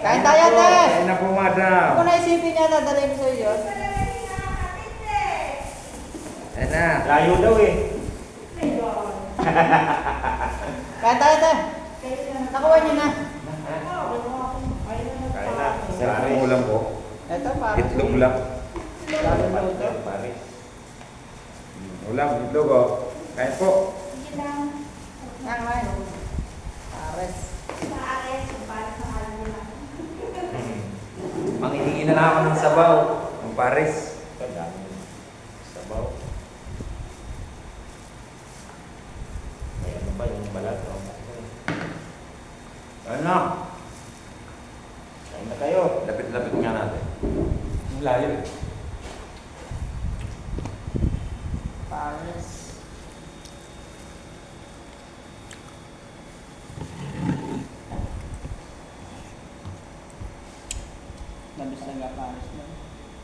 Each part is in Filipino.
Kain tayo, te! Kain na po, madam. Kung naisipin niya, dadalhin ko sa iyo. Ayan na. Layo daw eh. Kain tayo, te! Nakuha niyo na. Kain na. Sarap ng ulam po. Ito, para. Itlog lang. Paris. Ulam, itlog oh. Kain po. Yang lain. Pares. Manghihingi na lang ako ng sabaw. Ng pares. Kadami. Sabaw. May ano ba yung balat? Ano? Kain na kayo. Lapit-lapit nga natin. Ang layo eh. Pares. Nabis na nga pares na.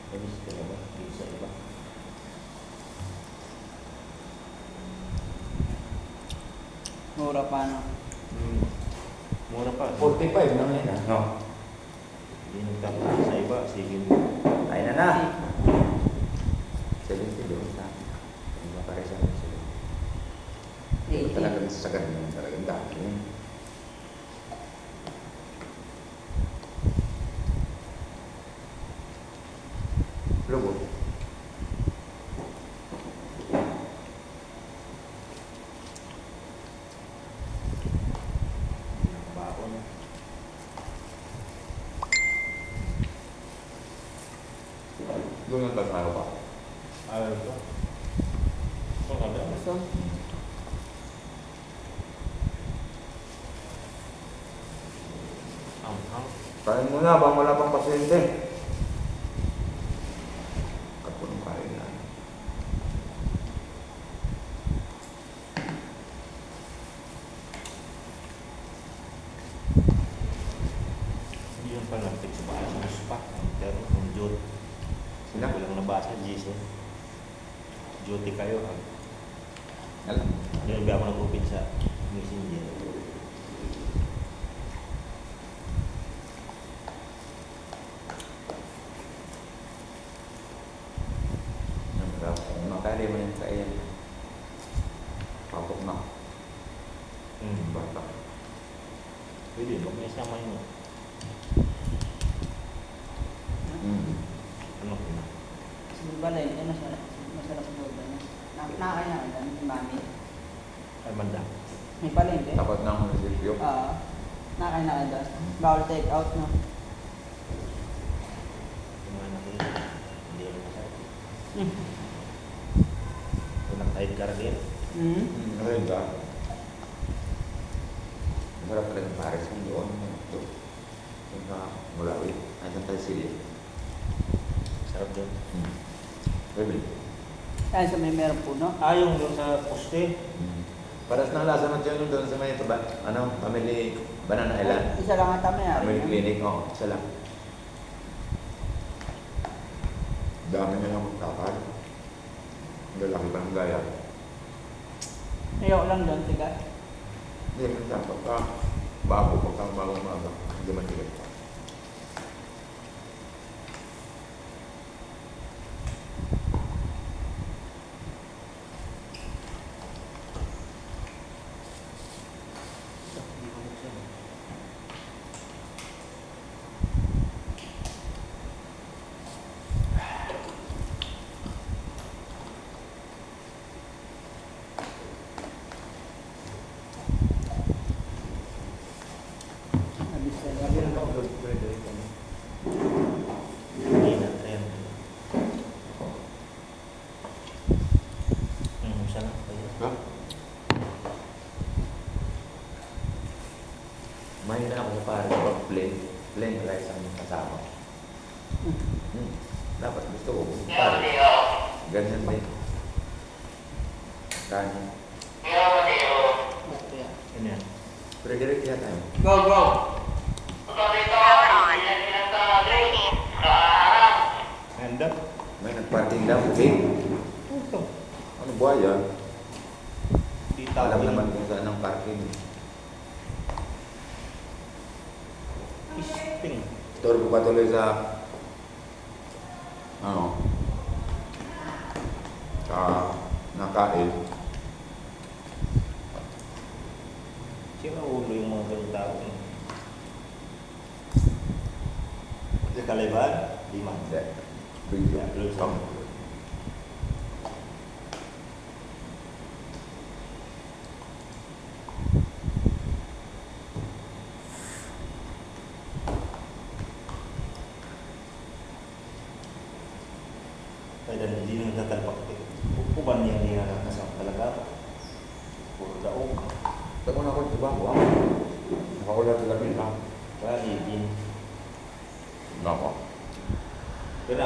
Labis ka na ba? Dito sa iba. Mura pa, no? Mura pa. 45 na ngayon ah. No. Hindi nagtapos sa iba. Sige. Kain na na. 70 doon sa akin. Hindi pa rin sa akin sila. Talagang sagad naman talagang dami yun. Logo. Baon. Doon ang tatalo pa. Ayaw ko. Ito ka ba? Gusto? Ang. Kain muna, bang wala pang pasyente. Kapunong kain na. Hindi yung panapit sa bahay sa spa. Pero kung Jod. Sila? Walang nabasa, Jason. Duty kayo. Alam. Hindi ako nag-open sa messenger. Makari mo yan sa iyan. Patok na. Bata. Pwede, huwag may sama yun. Ano ko na? Balay, yan masarap. Masarap sa loob na. Nakakain na lang, ni Mami. Ay, manda. May palengke. Tapat ng munisipyo. Nakakain na lang. Bawal take out, no? Kumain ako yun. Hindi ako masarap. Unang tahid ka rin. Ayun ba? Masarap talaga ng pares kung doon. Ito. Yung sa Mulawi. Ay, sa Talsili. Sarap doon. Pwede. Kaya sa may meron puno. Yung doon sa poste. Paras ng lasa ng tiyan doon sa may Family Banana Island. Isa lang ata may ari. Family Clinic. Oo, isa lang. Dami na lang magkakal. Lalaki pa ng gaya. Ayaw lang doon, tigas. Hindi, minsan pagka bago umaga, hindi man tigas pa. Nabis na Sabi lang. ng upload ko rin dito. Hindi na trend. Sana. Ha? May na ako sa pare pag plain rice ang kasama. Dapat gusto ko pare. Ganyan din. Kanin. Ano yan? Pero direct yan tayo. Go, go! Handa? May nagparting daw. Okay. Ito. Ano buhay yan? Di Alam tawag naman kung saan ang parking. Isping. turbo pa tuloy sa ano sa nakain. Sino ulo yung mga ganung tao? Sa Kaliban, 5. Hindi. Video. Yeah, Luzon. Pang. Kaya hindi nang tatalpak. Uban niya hindi nakakasama talaga. Puro daog. Tako na ako, diba? Wow. Nakakulat sa lamin lang. Kaya ibin. Nako.